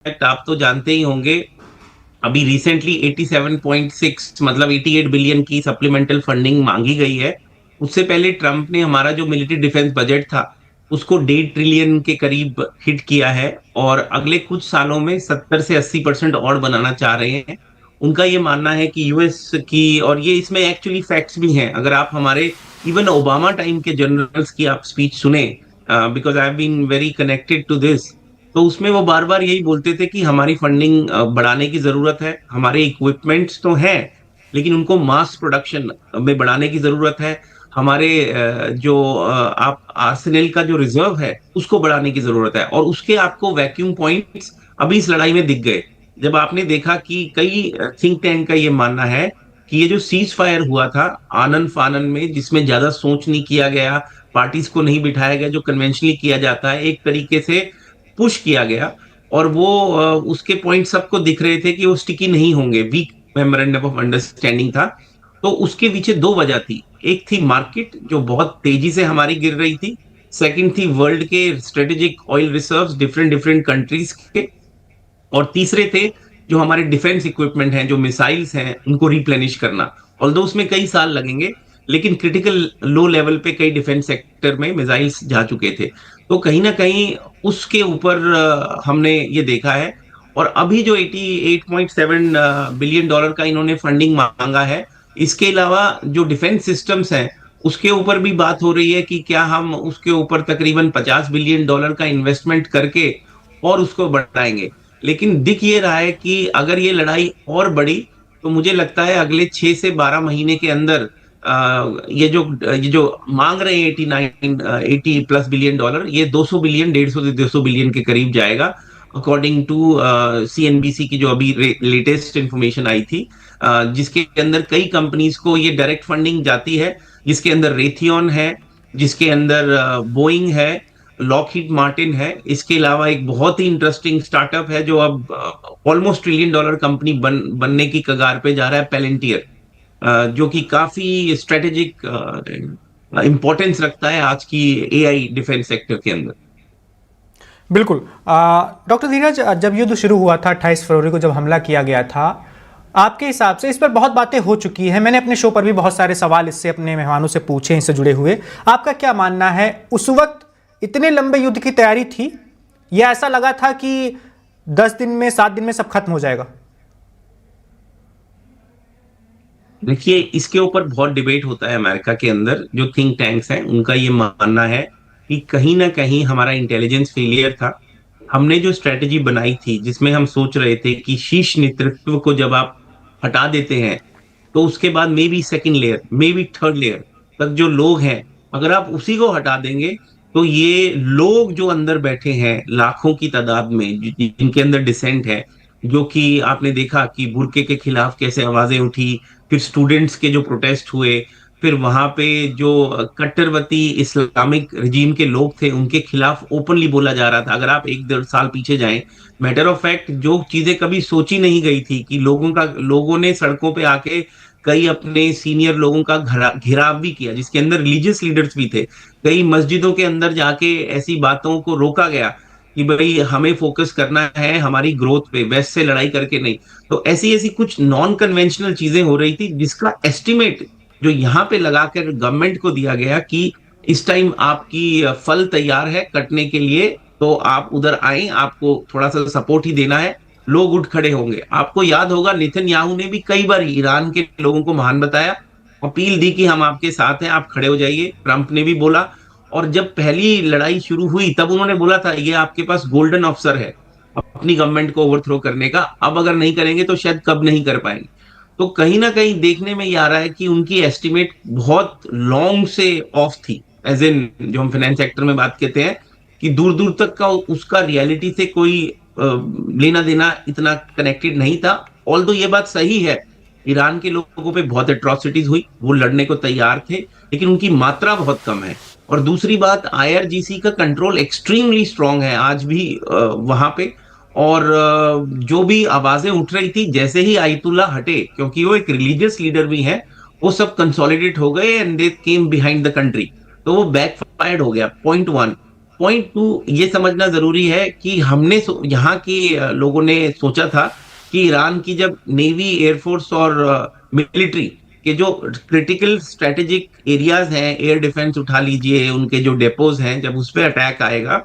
In fact आप तो जानते ही होंगे, अभी रिसेंटली 87.6 मतलब 88 बिलियन की सप्लीमेंटल फंडिंग मांगी गई है। उससे पहले ट्रम्प ने हमारा जो मिलिट्री डिफेंस बजट था उसको 1.5 ट्रिलियन के करीब हिट किया है, और अगले कुछ सालों में 70 से 80% और बनाना चाह रहे हैं। उनका ये मानना है कि यूएस की, और ये इसमें एक्चुअली फैक्ट्स भी हैं, अगर आप हमारे इवन ओबामा टाइम के जनरल्स की आप स्पीच सुने, because I have been very connected to this, तो उसमें वो बार बार यही बोलते थे कि हमारी फंडिंग बढ़ाने की जरूरत है, हमारे इक्विपमेंट्स तो हैं लेकिन उनको मास प्रोडक्शन में बढ़ाने की जरूरत है, हमारे जो आप आर्सेनल का जो रिजर्व है उसको बढ़ाने की जरूरत है। और उसके आपको वैक्यूम पॉइंट्स अभी इस लड़ाई में दिख गए, जब आपने देखा कि कई थिंक टैंक का ये मानना है कि ये जो सीज फायर हुआ था आनन फानन में, जिसमें ज्यादा सोच नहीं किया गया, पार्टीज को नहीं बिठाया गया जो कन्वेंशनली किया जाता है, एक तरीके से पुश किया गया, और वो उसके पॉइंट सबको दिख रहे थे कि वो स्टिकी नहीं होंगे, वीक मेमोरेंडम ऑफ अंडरस्टैंडिंग था। तो उसके पीछे दो वजह थी, एक थी मार्केट जो बहुत तेजी से हमारी गिर रही थी, सेकंड थी वर्ल्ड के strategic oil reserves different different countries के, और तीसरे थे जो हमारे डिफेंस इक्विपमेंट हैं, जो मिसाइल्स हैं, उनको रिप्लेनिश करना। ऑल्दो उसमें कई साल लगेंगे, लेकिन क्रिटिकल लो लेवल पे कई डिफेंस सेक्टर में मिसाइल्स जा चुके थे। तो कहीं ना कहीं उसके ऊपर हमने ये देखा है। और अभी जो 88.7 बिलियन डॉलर का इन्होंने फंडिंग मांगा है, इसके अलावा जो डिफेंस सिस्टम्स हैं उसके ऊपर भी बात हो रही है कि क्या हम उसके ऊपर तकरीबन 50 बिलियन डॉलर का इन्वेस्टमेंट करके और उसको बढ़ाएंगे। लेकिन दिख ये रहा है कि अगर ये लड़ाई और बढ़ी तो मुझे लगता है अगले 6 से 12 महीने के अंदर ये जो मांग रहे हैं 80 प्लस बिलियन डॉलर, ये 200 बिलियन, 150 से 200 बिलियन के करीब जाएगा, अकॉर्डिंग टू सीएनबीसी की जो अभी लेटेस्ट इंफॉर्मेशन आई थी, जिसके अंदर कई कंपनीज को ये डायरेक्ट फंडिंग जाती है, जिसके अंदर रेथियन है, जिसके अंदर बोइंग है, लॉकहीड मार्टिन है। इसके अलावा एक बहुत ही इंटरेस्टिंग स्टार्टअप है जो अब ऑलमोस्ट ट्रिलियन डॉलर कंपनी बनने की कगार पे जा रहा है, पेलेंटियर, जो कि काफी स्ट्रेटेजिक इंपॉर्टेंस रखता है आज की एआई डिफेंस सेक्टर के अंदर। बिल्कुल। डॉक्टर धीरज, जब युद्ध शुरू हुआ था 28 फरवरी को, जब हमला किया गया था, आपके हिसाब से इस पर बहुत बातें हो चुकी हैं, मैंने अपने शो पर भी बहुत सारे सवाल इससे अपने मेहमानों से पूछे, इससे जुड़े हुए। आपका क्या मानना है, उस वक्त इतने लंबे युद्ध की तैयारी थी या ऐसा लगा था कि 10 दिन में, 7 दिन में सब खत्म हो जाएगा? देखिए, इसके ऊपर बहुत डिबेट होता है अमेरिका के अंदर। जो थिंक टैंक्स हैं उनका ये मानना है कि कहीं ना कहीं हमारा इंटेलिजेंस फेलियर था। हमने जो स्ट्रेटेजी बनाई थी जिसमें हम सोच रहे थे कि शीर्ष नेतृत्व को जब आप हटा देते हैं तो उसके बाद may be second layer, may be third layer तक जो लोग हैं, अगर आप उसी को हटा देंगे तो ये लोग जो अंदर बैठे हैं लाखों की तादाद में, जिनके अंदर डिसेंट है, जो कि आपने देखा कि बुर्के के खिलाफ कैसे आवाजें उठी, फिर स्टूडेंट्स के जो प्रोटेस्ट हुए, फिर वहां पे जो कट्टरवती इस्लामिक रिजीम के लोग थे उनके खिलाफ ओपनली बोला जा रहा था। अगर आप 1 1.5 साल पीछे जाएं, मैटर ऑफ फैक्ट जो चीजें कभी सोची नहीं गई थी कि लोगों ने सड़कों पे आके कई अपने सीनियर लोगों का घेराव भी किया, जिसके अंदर रिलीजियस लीडर्स भी थे। कई मस्जिदों के अंदर जाके ऐसी बातों को रोका गया कि भाई हमें फोकस करना है हमारी ग्रोथ पे, वेस्ट से लड़ाई करके नहीं। तो ऐसी ऐसी कुछ नॉन कन्वेंशनल चीजें हो रही थी जिसका एस्टिमेट जो यहाँ पे लगाकर गवर्नमेंट को दिया गया कि इस टाइम आपकी फल तैयार है कटने के लिए, तो आप उधर आए, आपको थोड़ा सा सपोर्ट ही देना है, लोग उठ खड़े होंगे। आपको याद होगा नेतन्याहू ने भी कई बार ईरान के लोगों को महान बताया, अपील दी कि हम आपके साथ हैं, आप खड़े हो जाइए। ट्रंप ने भी बोला, और जब पहली लड़ाई शुरू हुई तब उन्होंने बोला था ये आपके पास गोल्डन अवसर है अपनी गवर्नमेंट को ओवरथ्रो करने का, अब अगर नहीं करेंगे तो शायद कब नहीं कर पाएंगे। तो कहीं ना कहीं देखने में ये आ रहा है कि उनकी एस्टिमेट बहुत लॉन्ग से ऑफ थी, एज इन जो हम फाइनेंस सेक्टर में बात करते हैं कि दूर दूर तक का उसका रियलिटी से कोई लेना देना इतना कनेक्टेड नहीं था। ऑल्दो ये बात सही है, ईरान के लोगों पे बहुत एट्रोसिटीज हुई, वो लड़ने को तैयार थे, लेकिन उनकी मात्रा बहुत कम है। और दूसरी बात, आईआरजीसी का कंट्रोल एक्सट्रीमली स्ट्रांग है आज भी वहां पे। और जो भी आवाजें उठ रही थी, जैसे ही आयतुल्ला हटे, क्योंकि वो एक रिलीजियस लीडर भी हैं, वो सब कंसोलिडेट हो गए and they came behind the country. तो वो बैकफायर्ड हो गया, पॉइंट वन। पॉइंट टू ये समझना जरूरी है कि यहाँ के लोगों ने सोचा था कि ईरान की जब नेवी, एयरफोर्स और मिलिट्री के जो क्रिटिकल स्ट्रेटेजिक एरियाज हैं, एयर डिफेंस उठा लीजिए, उनके जो डेपोज हैं, जब उस पर अटैक आएगा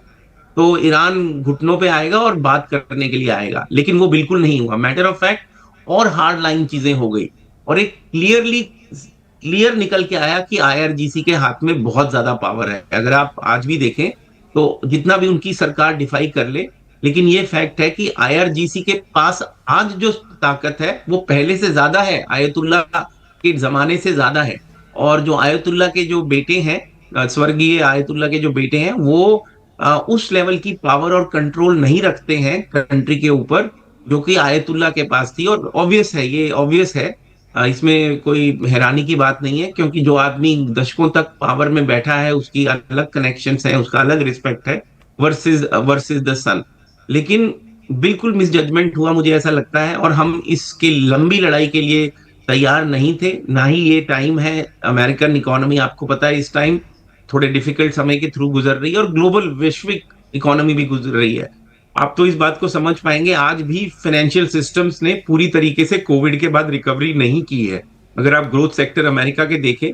तो ईरान घुटनों पे आएगा और बात करने के लिए आएगा। लेकिन वो बिल्कुल नहीं हुआ। मैटर ऑफ फैक्ट और हार्ड लाइन चीजें हो गई, और एक क्लियर निकल के आया कि आईआरजीसी के हाथ में बहुत ज्यादा पावर है। अगर आप आज भी देखें तो जितना भी उनकी सरकार डिफाई कर ले, लेकिन ये फैक्ट है कि आईआरजीसी के पास आज जो ताकत है वो पहले से ज्यादा है, आयतुल्ला के जमाने से ज्यादा है। और जो आयतुल्ला के जो बेटे हैं, स्वर्गीय आयतुल्ला के जो बेटे हैं, वो उस लेवल की पावर और कंट्रोल नहीं रखते हैं कंट्री के ऊपर जो कि आयतुल्ला के पास थी। और ऑब्वियस है, ये ऑब्वियस है, इसमें कोई हैरानी की बात नहीं है, क्योंकि जो आदमी दशकों तक पावर में बैठा है उसकी अलग कनेक्शंस हैं, उसका अलग रिस्पेक्ट है, वर्सेस द सन। लेकिन बिल्कुल मिसजजमेंट हुआ मुझे ऐसा लगता है, और हम इसकी लंबी लड़ाई के लिए तैयार नहीं थे, ना ही ये टाइम है। अमेरिकन इकोनॉमी आपको पता है इस टाइम थोड़े डिफिकल्ट समय के थ्रू गुजर रही है, और ग्लोबल वैश्विक इकोनॉमी भी गुजर रही है। आप तो इस बात को समझ पाएंगे, आज भी फाइनेंशियल सिस्टम्स ने पूरी तरीके से कोविड के बाद रिकवरी नहीं की है। अगर आप ग्रोथ सेक्टर अमेरिका के देखें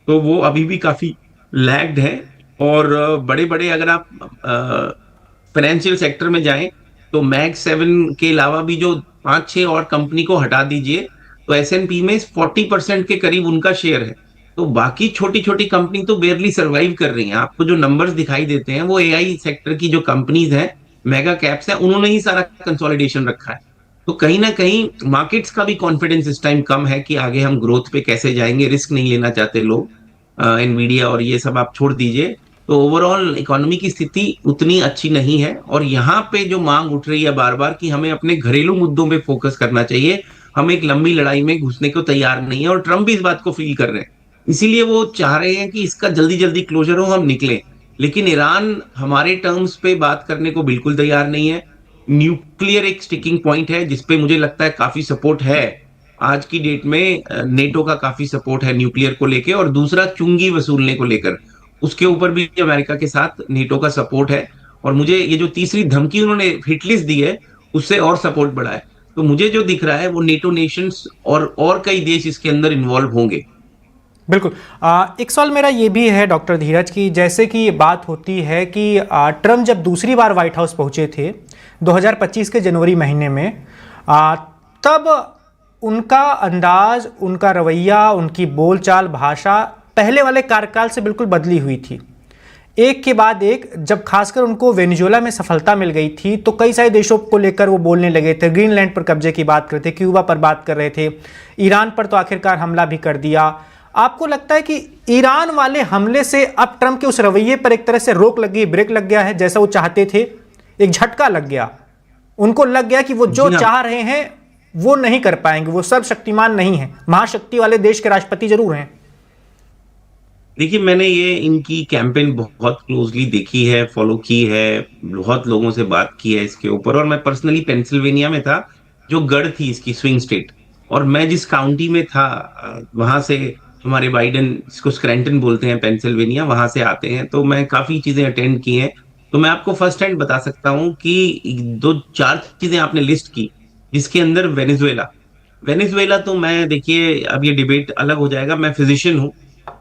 तो वो अभी भी काफी लैग्ड है। और बड़े बड़े, अगर आप फाइनेंशियल सेक्टर में जाएं तो मैग 7 के अलावा भी जो 5-6 और कंपनी को हटा दीजिए तो एसएनपी में 40% के करीब उनका शेयर है। तो बाकी छोटी छोटी कंपनी तो बेयरली सरवाइव कर रही हैं। आपको जो नंबर्स दिखाई देते हैं वो एआई सेक्टर की जो कंपनीज हैं, मेगा कैप्स हैं, उन्होंने ही सारा कंसोलिडेशन रखा है। तो कहीं ना कहीं मार्केट्स का भी कॉन्फिडेंस इस टाइम कम है कि आगे हम ग्रोथ पे कैसे जाएंगे, रिस्क नहीं लेना चाहते लोग। एनवीडिया और ये सब आप छोड़ दीजिए, तो ओवरऑल इकोनॉमी की स्थिति उतनी अच्छी नहीं है। और यहाँ पे जो मांग उठ रही है बार बार कि हमें अपने घरेलू मुद्दों पे फोकस करना चाहिए, हम एक लंबी लड़ाई में घुसने को तैयार नहीं है, और ट्रम्प भी इस बात को फील कर रहे हैं। इसीलिए वो चाह रहे हैं कि इसका जल्दी जल्दी क्लोजर हो, हम निकले। लेकिन ईरान हमारे टर्म्स पे बात करने को बिल्कुल तैयार नहीं है। न्यूक्लियर एक स्टिकिंग पॉइंट है जिसपे मुझे लगता है काफी सपोर्ट है आज की डेट में। नेटो का काफी सपोर्ट है न्यूक्लियर को लेके, और दूसरा चुंगी वसूलने को लेकर, उसके ऊपर भी अमेरिका के साथ नेटो का सपोर्ट है। और मुझे ये जो तीसरी धमकी उन्होंने हिटलिस्ट दी है उससे और सपोर्ट बढ़ा है। तो मुझे जो दिख रहा है वो नेटो नेशंस और कई देश इसके अंदर इन्वॉल्व होंगे। बिल्कुल। एक सवाल मेरा ये भी है डॉक्टर धीरज की, जैसे कि बात होती है कि ट्रम्प जब दूसरी बार व्हाइट हाउस पहुंचे थे 2025 के जनवरी महीने में, तब उनका अंदाज, उनका रवैया, उनकी बोलचाल, भाषा पहले वाले कार्यकाल से बिल्कुल बदली हुई थी। एक के बाद एक, जब खासकर उनको वेनेजुएला में सफलता मिल गई थी तो कई सारे देशों को लेकर वो बोलने लगे थे। ग्रीनलैंड पर कब्जे की बात कर रहे थे, क्यूबा पर बात कर रहे थे, ईरान पर तो आखिरकार हमला भी कर दिया। आपको लगता है कि ईरान वाले हमले से अब ट्रंप के उस रवैये पर एक तरह से रोक लग गई, ब्रेक लग गया है, जैसा वो चाहते थे? एक झटका लग गया, उनको लग गया कि वो जो चाह रहे हैं वो नहीं कर पाएंगे, वो सर्वशक्तिमान नहीं है, महाशक्ति वाले देश के राष्ट्रपति जरूर हैं। देखिए, मैंने ये इनकी कैंपेन बहुत क्लोजली देखी है, फॉलो की है, बहुत लोगों से बात की है इसके ऊपर। और मैं पर्सनली पेंसिल्वेनिया में था, जो गढ़ थी इसकी, स्विंग स्टेट, और मैं जिस काउंटी में था वहां से हमारे बाइडन, इसको स्क्रैंटन बोलते हैं पेंसिल्वेनिया, वहां से आते हैं। तो मैं काफी चीजें अटेंड की हैं। तो मैं आपको फर्स्ट हैंड बता सकता हूँ कि 2-4 चीजें आपने लिस्ट की, जिसके अंदर वेनेजुएला तो मैं, देखिए अब ये डिबेट अलग हो जाएगा, मैं फिजिशियन हूँ,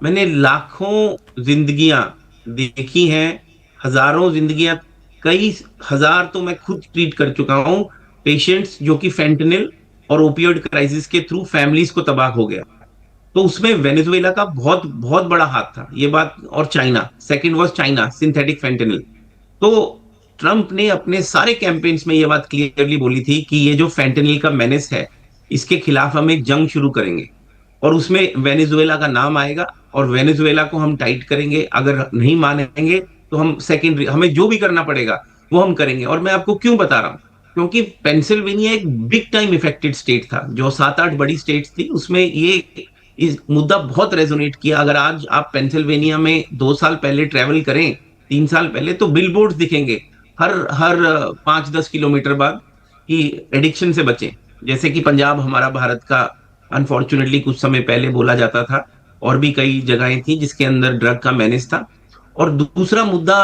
मैंने लाखों जिंदगियां देखी हैं, हजारों जिंदगियां, कई हजार तो मैं खुद ट्रीट कर चुका हूं पेशेंट्स जो कि फेंटनिल और ओपियोइड क्राइसिस के थ्रू फैमिलीज को तबाह हो गया। तो उसमें वेनेजुएला का बहुत बहुत बड़ा हाथ था ये बात। और China, second was China, synthetic fentanyl. तो ट्रंप ने अपने सारे कैंपेन्स में ये बात क्लियरली बोली थी कि ये जो फेंटनिल का मेनेस है, इसके खिलाफ हम एक जंग शुरू करेंगे, और उसमें वेनेजुएला का नाम आएगा, और वेनेजुएला को हम टाइट करेंगे। अगर नहीं मानेंगे तो हम सेकेंडरी, हमें जो भी करना पड़ेगा वो हम करेंगे। और मैं आपको क्यों बता रहा हूं, क्योंकि पेंसिल्वेनिया एक बिग टाइम इफेक्टेड स्टेट था, जो 7-8 बड़ी स्टेट्स थी, उसमें ये इस मुद्दा बहुत रेजोनेट किया। अगर आज आप पेंसिल्वेनिया में 2 साल पहले ट्रेवल करें, 3 साल पहले, तो बिलबोर्ड दिखेंगे हर हर 5-10 किलोमीटर बाद कि एडिक्शन से बचें। जैसे कि पंजाब हमारा भारत का अनफॉर्चुनेटली कुछ समय पहले बोला जाता था, और भी कई जगहें थी जिसके अंदर ड्रग का मैनेज था। और दूसरा मुद्दा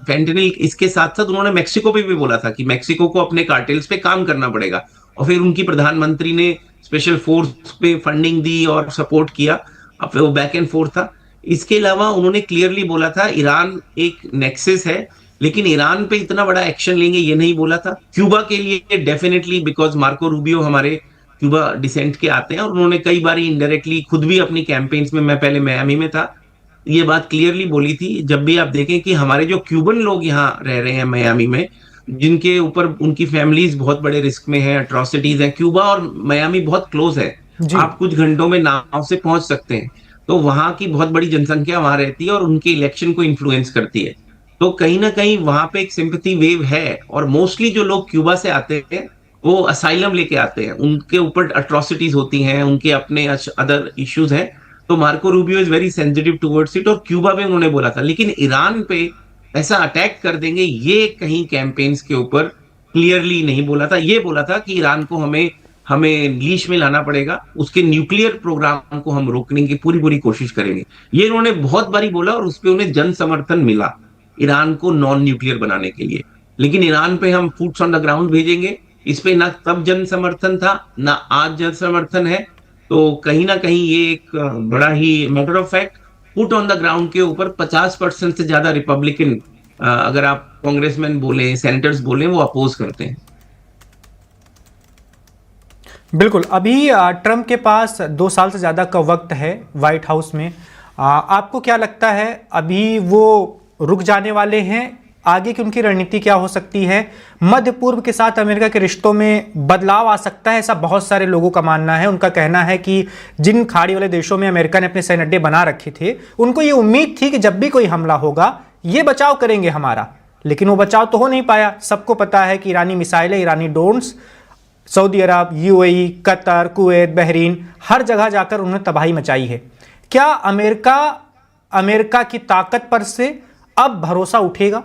फेंटेनिल, इसके साथ साथ उन्होंने मेक्सिको पे भी बोला था कि मेक्सिको को अपने कार्टेल्स पे काम करना पड़ेगा। और फिर उनकी प्रधानमंत्री ने स्पेशल फोर्स पे फंडिंग दी और सपोर्ट किया। अब वो बैक एंड फोर्थ था। इसके अलावा उन्होंने क्लियरली बोला था ईरान एक नेक्सस है, लेकिन ईरान पे इतना बड़ा एक्शन लेंगे ये नहीं बोला था। क्यूबा के लिए डेफिनेटली, बिकॉज मार्को रूबियो हमारे क्यूबा डिसेंट के आते हैं, और उन्होंने कई बार इनडायरेक्टली खुद भी अपनी कैंपेन्स में, मैं पहले मियामी में था, ये बात क्लियरली बोली थी। जब भी आप देखें कि हमारे जो क्यूबन लोग यहाँ रह रहे हैं मियामी में, जिनके ऊपर उनकी फैमिलीज बहुत बड़े रिस्क में है, अट्रॉसिटीज है, क्यूबा और मियामी बहुत क्लोज है, जी। आप कुछ घंटों में नाव से पहुंच सकते हैं। तो वहां की बहुत बड़ी जनसंख्या वहां रहती है और उनके इलेक्शन को इन्फ्लुएंस करती है। तो कहीं ना कहीं वहां पे एक सिंपैथी वेव है, और मोस्टली जो लोग क्यूबा से आते हैं वो असाइलम लेके आते हैं, उनके ऊपर अट्रॉसिटीज होती हैं, उनके अपने अदर इश्यूज हैं। तो Marco Rubio is very sensitive towards it, और क्यूबा में उन्होंने बोला था। लेकिन ईरान पे ऐसा अटैक कर देंगे ये कहीं कैंपेन्स के ऊपर क्लियरली नहीं बोला था। ये बोला था कि ईरान को हमें हमें लीश में लाना पड़ेगा, उसके न्यूक्लियर प्रोग्राम को हम रोकने की पूरी पूरी कोशिश करेंगे। ये उन्होंने बहुत बारी बोला, और उस पर उन्हें जन समर्थन मिला ईरान को नॉन न्यूक्लियर बनाने के लिए। लेकिन ईरान पे हम फूट्स ऑन द ग्राउंड भेजेंगे, इस पे ना तब जन समर्थन था ना आज जन समर्थन है। तो कहीं ना कहीं ये एक बड़ा ही matter of fact, foot on the ground के ऊपर 50% से ज्यादा रिपब्लिकन, अगर आप कांग्रेसमैन बोले, सेनेटर्स बोले, वो अपोज करते हैं। बिल्कुल। अभी ट्रंप के पास 2 साल से ज़्यादा का वक्त है वाइट हाउस में। आपको क्या लगता है, अभी वो रुक जाने वाले हैं? आगे की उनकी रणनीति क्या हो सकती है? मध्य पूर्व के साथ अमेरिका के रिश्तों में बदलाव आ सकता है, ऐसा बहुत सारे लोगों का मानना है। उनका कहना है कि जिन खाड़ी वाले देशों में अमेरिका ने अपने सैन्य अड्डे बना रखे थे, उनको ये उम्मीद थी कि जब भी कोई हमला होगा ये बचाव करेंगे हमारा, लेकिन वो बचाव तो हो नहीं पाया। सबको पता है कि ईरानी मिसाइलें, ईरानी ड्रोन्स, सऊदी अरब, यूएई, कतर, कुवैत, बहरीन, हर जगह जाकर उन्होंने तबाही मचाई है। क्या अमेरिका की ताकत पर से अब भरोसा उठेगा?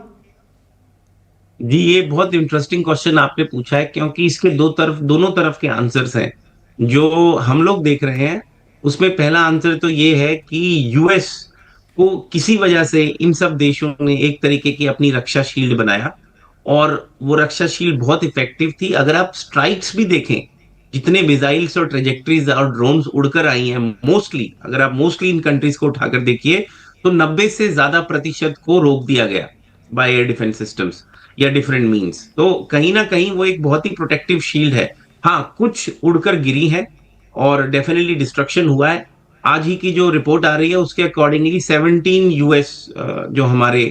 जी, ये बहुत इंटरेस्टिंग क्वेश्चन आपने पूछा है, क्योंकि इसके दोनों तरफ के आंसर्स हैं जो हम लोग देख रहे हैं। उसमें पहला आंसर तो ये है कि यूएस को किसी वजह से इन सब देशों ने एक तरीके की अपनी रक्षा शील्ड बनाया, और वो रक्षा शील्ड बहुत इफेक्टिव थी। अगर आप स्ट्राइक्स भी देखें, जितने मिसाइल्स और ट्रेजेक्टरीज और ड्रोन्स उड़कर आई हैं, मोस्टली, अगर आप मोस्टली इन कंट्रीज को उठाकर देखिए, तो 90 से ज्यादा प्रतिशत को रोक दिया गया बाय एयर डिफेंस सिस्टम्स या डिफरेंट मीन्स। तो कहीं ना कहीं वो एक बहुत ही प्रोटेक्टिव शील्ड है। हाँ, कुछ उड़कर गिरी है और डेफिनेटली डिस्ट्रक्शन हुआ है। आज ही की जो रिपोर्ट आ रही है उसके अकॉर्डिंगली 17 यूएस जो हमारे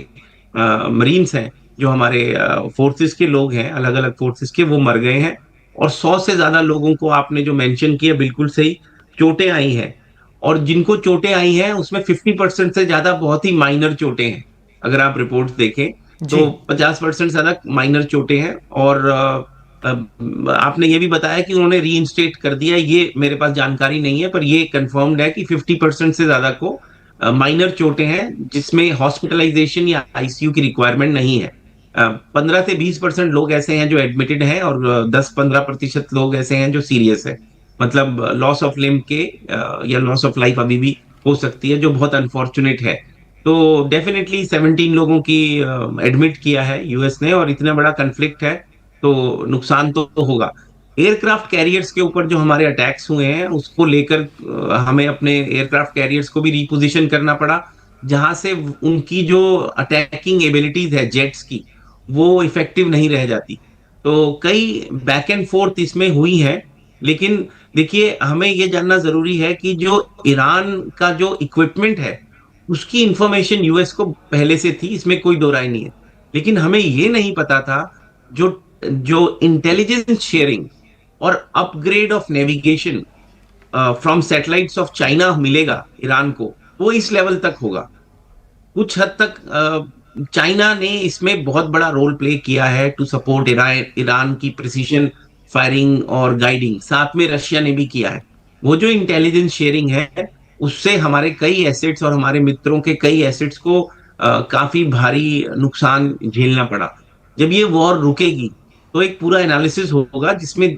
मरीन्स हैं, जो हमारे फोर्सेस के लोग हैं, अलग अलग फोर्सेस के, वो मर गए हैं। और 100 से ज्यादा लोगों को, आपने जो मेंशन किया बिल्कुल सही, चोटें आई हैं। और जिनको चोटें आई हैं उसमें 50% से ज्यादा बहुत ही माइनर चोटें हैं। अगर आप रिपोर्ट देखें जी। तो 50% ज्यादा माइनर चोटें हैं। और आपने ये भी बताया कि उन्होंने रीइंस्टेट कर दिया, ये मेरे पास जानकारी नहीं है, पर ये कंफर्म्ड है कि 50% से ज्यादा को माइनर चोटें हैं, जिसमें हॉस्पिटलाइजेशन या आईसीयू की रिक्वायरमेंट नहीं है। 15 से 20% लोग ऐसे हैं जो एडमिटेड हैं, और 10-15% लोग ऐसे हैं जो सीरियस है, मतलब लॉस ऑफ लिम्ब के या लॉस ऑफ लाइफ अभी भी हो सकती है, जो बहुत अनफॉर्चुनेट है। तो डेफिनेटली 17 लोगों की एडमिट किया है यूएस ने, और इतना बड़ा कन्फ्लिक्ट है तो नुकसान तो होगा। एयरक्राफ्ट कैरियर्स के ऊपर जो हमारे अटैक्स हुए हैं उसको लेकर हमें अपने एयरक्राफ्ट कैरियर्स को भी रिपोजिशन करना पड़ा, जहां से उनकी जो अटैकिंग एबिलिटीज है जेट्स की, वो इफेक्टिव नहीं रह जाती। तो कई बैक एंड फोर्थ इसमें हुई है। लेकिन देखिए, हमें ये जानना जरूरी है कि जो ईरान का जो इक्विपमेंट है उसकी इंफॉर्मेशन यूएस को पहले से थी, इसमें कोई दो राय नहीं है। लेकिन हमें ये नहीं पता था जो जो इंटेलिजेंस शेयरिंग और upgrade of navigation from satellites of China मिलेगा ईरान को, वो इस लेवल तक होगा। कुछ हद तक चाइना ने इसमें बहुत बड़ा रोल प्ले किया है टू सपोर्ट ईरान, ईरान की प्रिसीजन फायरिंग और गाइडिंग, साथ में रशिया ने भी किया है। वो जो इंटेलिजेंस शेयरिंग है, उससे हमारे कई एसेट्स और हमारे मित्रों के कई एसेट्स को काफी भारी नुकसान झेलना पड़ा। जब ये वॉर रुकेगी तो एक पूरा एनालिसिस होगा, जिसमें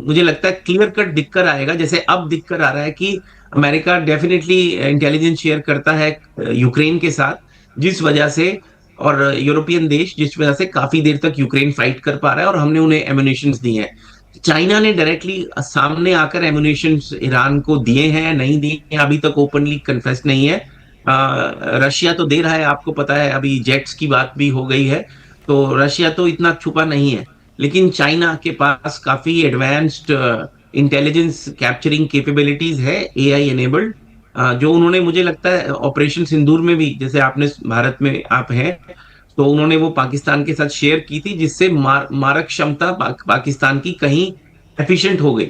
मुझे लगता है क्लियर कट दिखकर आएगा, जैसे अब दिखकर आ रहा है कि अमेरिका डेफिनेटली इंटेलिजेंस शेयर करता है यूक्रेन के साथ, जिस वजह से, और यूरोपियन देश जिस वजह से काफी देर तक यूक्रेन फाइट कर पा रहा है और हमने उन्हें एम्युनिशंस दिए हैं। चाइना ने डायरेक्टली सामने आकर एम्युनिशंस ईरान को दिए हैं नहीं दिए हैं अभी तक ओपनली कन्फेस नहीं है। रशिया तो दे रहा है, आपको पता है, अभी जेट्स की बात भी हो गई है, तो रशिया तो इतना छुपा नहीं है। लेकिन चाइना के पास काफी एडवांस्ड इंटेलिजेंस कैप्चरिंग कैपेबिलिटीज है, एआई एनेबल्ड, जो उन्होंने, मुझे लगता है ऑपरेशन सिंदूर में भी, जैसे आपने भारत में आप हैं, तो उन्होंने वो पाकिस्तान के साथ शेयर की थी, जिससे मारक क्षमता पाकिस्तान की कहीं एफिशिएंट हो गई।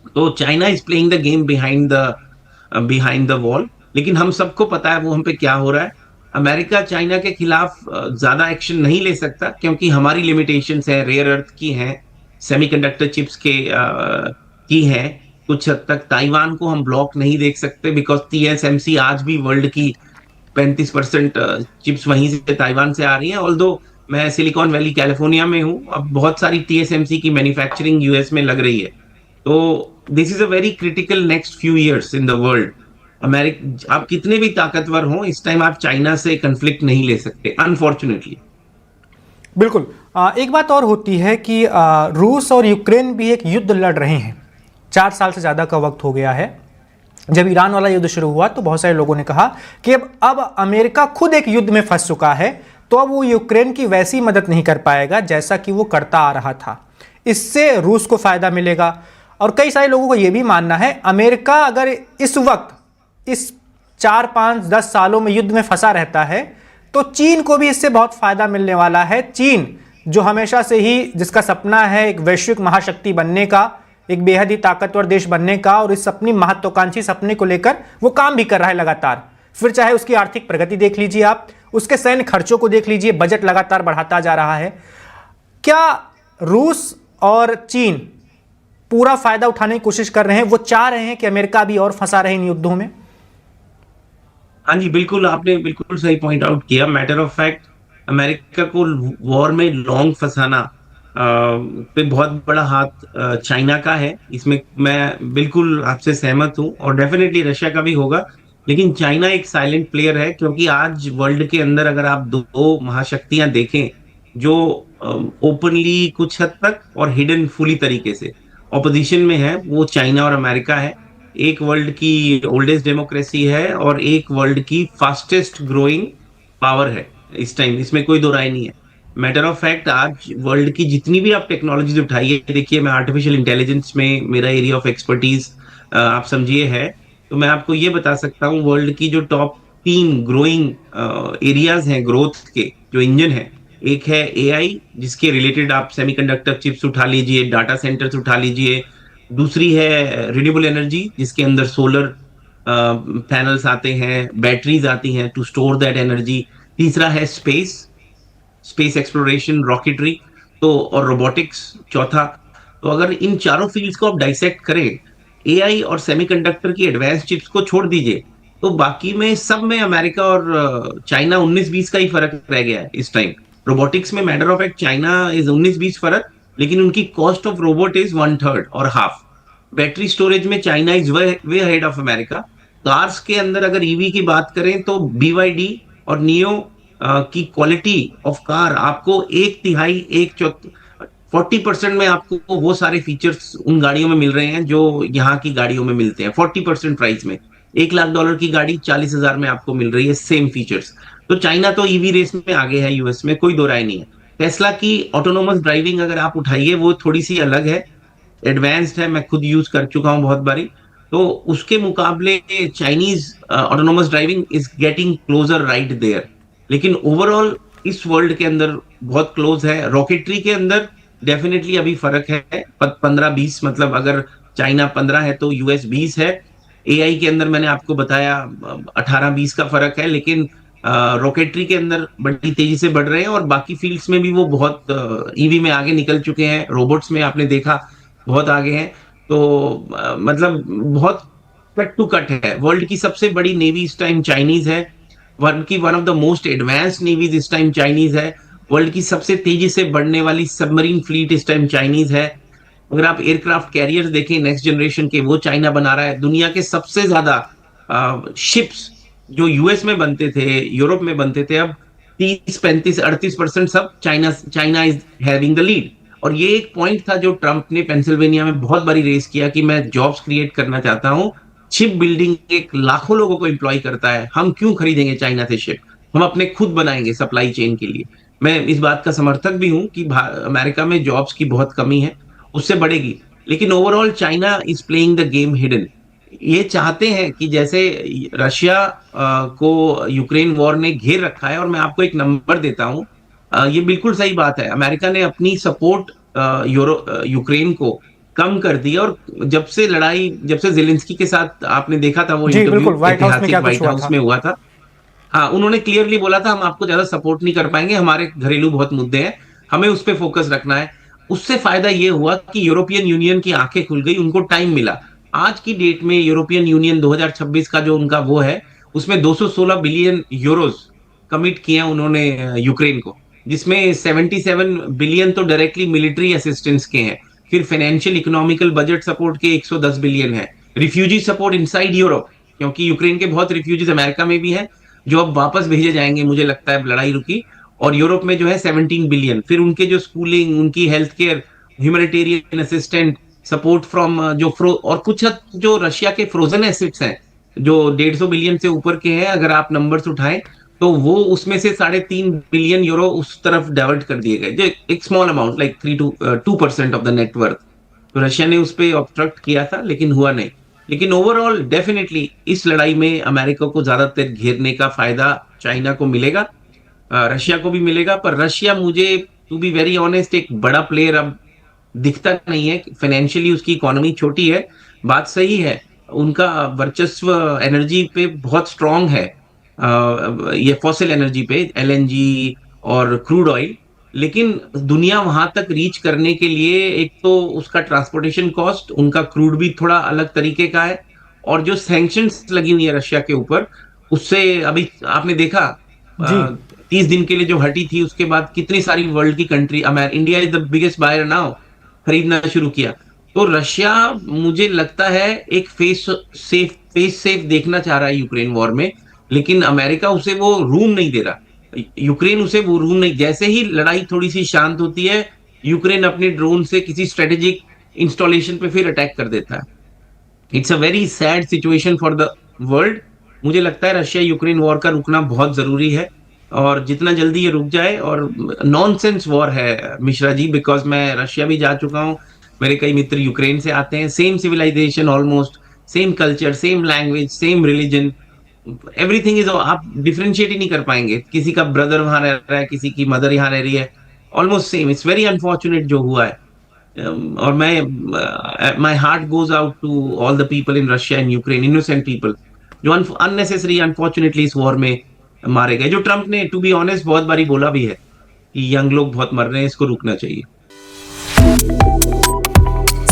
तो China is playing the game behind the wall. लेकिन हम सबको पता है वो हम पे क्या हो रहा है। अमेरिका चाइना के खिलाफ ज्यादा एक्शन नहीं ले सकता, क्योंकि हमारी लिमिटेशंस है, रेयर अर्थ की हैं, सेमीकंडक्टर चिप्स की हैं। कुछ हद तक ताइवान को हम ब्लॉक नहीं देख सकते, बिकॉज टीएसएमसी आज भी वर्ल्ड की 35% चिप्स वहीं से, ताइवान से आ रही हैं। ऑल्दो मैं सिलिकॉन वैली कैलिफोर्निया में हूँ, अब बहुत सारी टीएसएमसी की मैन्युफैक्चरिंग यूएस में लग रही है। तो this is a very critical next few years in the world. America, आप कितने भी ताकतवर हों, इस टाइम आप चाइना से कंफ्लिक्ट नहीं ले सकते, अनफॉर्चुनेटली। बिल्कुल। एक बात और होती है कि रूस और यूक्रेन भी एक युद्ध लड़ रहे हैं। 4 साल से ज़्यादा का वक्त हो गया है। जब ईरान वाला युद्ध शुरू हुआ तो बहुत सारे लोगों ने कहा कि अब अमेरिका खुद एक युद्ध में फंस चुका है, तो अब वो यूक्रेन की वैसी मदद नहीं कर पाएगा जैसा कि वो करता आ रहा था। इससे रूस को फायदा मिलेगा। और कई सारे लोगों को यह भी मानना है, अमेरिका अगर इस वक्त इस 4, 5, 10 सालों में युद्ध में फंसा रहता है तो चीन को भी इससे बहुत फायदा मिलने वाला है। चीन जो हमेशा से ही, जिसका सपना है एक वैश्विक महाशक्ति बनने का, एक बेहद ही ताकतवर देश बनने का, और इस अपनी महत्वाकांक्षी सपने को लेकर वो काम भी कर रहा है लगातार। फिर चाहे उसकी आर्थिक प्रगति देख लीजिए आप, उसके सैन्य खर्चों को देख लीजिए, बजट लगातार बढ़ाता जा रहा है। क्या रूस और चीन पूरा फायदा उठाने की कोशिश कर रहे हैं? वो चाह रहे हैं कि अमेरिका भी और फंसा रहे इन युद्धों में? हाँ जी, बिल्कुल, आपने बिल्कुल सही पॉइंट आउट किया। मैटर ऑफ फैक्ट, अमेरिका को वॉर में लॉन्ग फंसाना पे बहुत बड़ा हाथ चाइना का है। इसमें मैं बिल्कुल आपसे सहमत हूँ, और डेफिनेटली रशिया का भी होगा। लेकिन चाइना एक साइलेंट प्लेयर है, क्योंकि आज वर्ल्ड के अंदर अगर आप दो महाशक्तियां देखें जो ओपनली कुछ हद तक और हिडन फुली तरीके से ऑपोजिशन में है, वो चाइना और अमेरिका है। एक वर्ल्ड की ओल्डेस्ट डेमोक्रेसी है और एक वर्ल्ड की फास्टेस्ट ग्रोइंग पावर है इस टाइम, इसमें कोई दो राय नहीं है। मैटर ऑफ फैक्ट, आज वर्ल्ड की जितनी भी आप टेक्नोलॉजीज उठाइए, देखिए मैं आर्टिफिशियल इंटेलिजेंस में, मेरा एरिया ऑफ एक्सपर्टीज आप समझिए है, तो मैं आपको ये बता सकता हूँ वर्ल्ड की जो टॉप 3 ग्रोइंग एरियाज हैं ग्रोथ के, जो इंजन है, एक है एआई, जिसके रिलेटेड आप सेमीकंडक्टर चिप्स उठा लीजिए, डाटा सेंटर्स उठा लीजिए। दूसरी है रिन्यूएबल एनर्जी, जिसके अंदर सोलर पैनल्स आते हैं, बैटरीज आती हैं टू स्टोर दैट एनर्जी। तीसरा है स्पेस, स्पेस एक्सप्लोरेशन, रॉकेटरी, तो और रोबोटिक्स चौथा। तो अगर इन चारों फील्ड्स को आप डाइसेक्ट करें, एआई और सेमीकंडक्टर की एडवांस चिप्स को छोड़ दीजिए, तो बाकी में सब में अमेरिका और चाइना 19-20 का ही फर्क रह गया है इस टाइम। रोबोटिक्स में matter of fact China is 19-20 फर्क, लेकिन उनकी कॉस्ट ऑफ रोबोट इज 1/3 और हाफ। बैटरी स्टोरेज में China is way ahead of America. Cars के अंदर अगर ईवी की बात करें तो BYD और नियो की क्वालिटी ऑफ कार आपको 1/3, 40% में आपको वो सारे फीचर्स उन गाड़ियों में मिल रहे हैं जो यहाँ की गाड़ियों में मिलते हैं 40% प्राइस में। $1 लाख की गाड़ी 40,000 में आपको मिल रही है, सेम फीचर्स। तो चाइना तो ईवी रेस में आगे है यूएस में, कोई दो राय नहीं है। टेस्ला की ऑटोनोमस ड्राइविंग अगर आप उठाइए, वो थोड़ी सी अलग है, एडवांस्ड है, मैं खुद यूज कर चुका हूं बहुत बारी। तो उसके मुकाबले Chinese autonomous driving is getting closer right there. लेकिन ओवरऑल इस वर्ल्ड के अंदर बहुत क्लोज है। रॉकेटरी के अंदर डेफिनेटली अभी फर्क है 15-20, मतलब अगर चाइना 15 है तो यूएस 20 है। एआई के अंदर मैंने आपको बताया 18-20 का फर्क है, लेकिन रॉकेटरी के अंदर बड़ी तेजी से बढ़ रहे हैं, और बाकी फील्ड्स में भी वो बहुत ईवी में आगे निकल चुके हैं। रोबोट्स में आपने देखा बहुत आगे हैं। तो मतलब बहुत कट टू कट है। वर्ल्ड की सबसे बड़ी नेवी इस टाइम चाइनीज है, वर्ल्ड की one of the most advanced navies इस टाइम चाइनीज है, वर्ल्ड की सबसे तेजी से बढ़ने वाली सबमरीन फ्लीट इस टाइम चाइनीज है। अगर आप एयरक्राफ्ट कैरियर्स देखें नेक्स्ट जनरेशन के, वो चाइना बना रहा है। दुनिया के सबसे ज्यादा शिप्स जो यूएस में बनते थे, यूरोप में बनते थे, अब 30, 35, 38% सब China China is having the lead. और ये एक पॉइंट था जो ट्रम्प ने पेंसिल्वेनिया में बहुत बारी रेस किया कि मैं जॉब्स क्रिएट करना चाहता हूँ। शिप बिल्डिंग एक लाखों लोगों को एम्प्लॉय करता है, हम क्यों खरीदेंगे चाइना से शिप, हम अपने खुद बनाएंगे सप्लाई चेन के लिए। मैं इस बात का समर्थक भी हूं कि अमेरिका में जॉब्स की बहुत कमी है, उससे बढ़ेगी। लेकिन overall China is playing the game hidden. ये चाहते हैं कि जैसे रशिया को यूक्रेन वॉर ने घेर रखा है। और मैं आपको एक नंबर देता हूं, ये बिल्कुल सही बात है, अमेरिका ने अपनी सपोर्ट यूक्रेन को कम कर दी। और जब से जेलेंस्की के साथ आपने देखा था वो जी इंटरव्यू बिल्कुल, व्हाइट हाउस में ऐतिहासिक क्या कुछ व्हाइट हुआ हाउस था। में हुआ था, हाँ उन्होंने क्लियरली बोला था हम आपको ज्यादा सपोर्ट नहीं कर पाएंगे, हमारे घरेलू बहुत मुद्दे हैं, हमें उस पर फोकस रखना है। उससे फायदा ये हुआ कि यूरोपियन यूनियन की आंखें खुल गई, उनको टाइम मिला। आज की डेट में यूरोपियन यूनियन 2026 का जो उनका वो है, उसमें 216 बिलियन यूरोस कमिट किए हैं उन्होंने यूक्रेन को, जिसमें 77 बिलियन तो डायरेक्टली मिलिट्री असिस्टेंस के हैं। फिर फाइनेंशियल इकोनॉमिकल बजट सपोर्ट के 110 बिलियन है। रिफ्यूजी सपोर्ट इनसाइड यूरोप, क्योंकि यूक्रेन के बहुत रिफ्यूजीज अमेरिका में भी हैं जो अब वापस भेजे जाएंगे, मुझे लगता है लड़ाई रुकी। और यूरोप में जो है 17 बिलियन। फिर उनके जो स्कूलिंग, उनकी health care, humanitarian assistant, support from और कुछ हद जो रशिया के फ्रोजन एसेट्स हैं जो 150 बिलियन से ऊपर के हैं, अगर आप नंबर्स उठाएं तो वो उसमें से 3.5 बिलियन यूरो उस तरफ डाइवर्ट कर दिए गए, जो एक small amount, like 2% of the net worth. तो रशिया ने उस पर ऑब्स्ट्रक्ट किया था लेकिन हुआ नहीं। लेकिन ओवरऑल डेफिनेटली इस लड़ाई में अमेरिका को ज्यादातर घेरने का फायदा चाइना को मिलेगा, रशिया को भी मिलेगा। पर रशिया मुझे, टू बी वेरी ऑनेस्ट, एक बड़ा प्लेयर अब दिखता नहीं है। फाइनेंशियली उसकी इकोनॉमी छोटी है, बात सही है, उनका वर्चस्व एनर्जी पे बहुत स्ट्रांग है, ये फॉसिल एनर्जी पे, एलएनजी और क्रूड ऑयल। लेकिन दुनिया वहां तक रीच करने के लिए एक तो उसका ट्रांसपोर्टेशन कॉस्ट, उनका क्रूड भी थोड़ा अलग तरीके का है, और जो सैंक्शंस लगी हुई है रशिया के ऊपर, उससे अभी आपने देखा जी 30 दिन के लिए जो हटी थी, उसके बाद कितनी सारी वर्ल्ड की country, India is the biggest buyer now, खरीदना शुरू किया। तो रशिया मुझे लगता है एक फेस सेफ देखना चाह रहा है यूक्रेन वॉर में। लेकिन अमेरिका उसे वो रूम नहीं दे रहा, यूक्रेन उसे वो रूम नहीं। जैसे ही लड़ाई थोड़ी सी शांत होती है, यूक्रेन अपने ड्रोन से किसी स्ट्रेटेजिक इंस्टॉलेशन पे फिर अटैक कर देता है। It's a very sad situation for the world. मुझे लगता है रशिया यूक्रेन वॉर का रुकना बहुत जरूरी है, और जितना जल्दी ये रुक जाए। और नॉनसेंस वॉर है मिश्रा जी, बिकॉज मैं रशिया भी जा चुका हूँ, मेरे कई मित्र यूक्रेन से आते हैं, same civilisation almost, same culture, same language, same religion, everything is, आप डिफरेंशिएट ही नहीं कर पाएंगे, किसी का ब्रदर वहां रह रहा है, किसी की मदर यहाँ रह रही है, almost same. It's very unfortunate जो हुआ है। और मैं, my heart goes out to all the people in Russia and Ukraine, innocent people जो अननेसेसरी अनफॉर्चुनेटली इस वॉर में मारे गए, जो ट्रम्प ने टू बी ऑनेस्ट बहुत बारी बोला भी है कि यंग लोग बहुत मर रहे हैं, इसको रुकना चाहिए।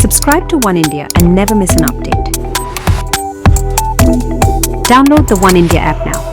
Subscribe to One India and never miss an update. Download the One India app now.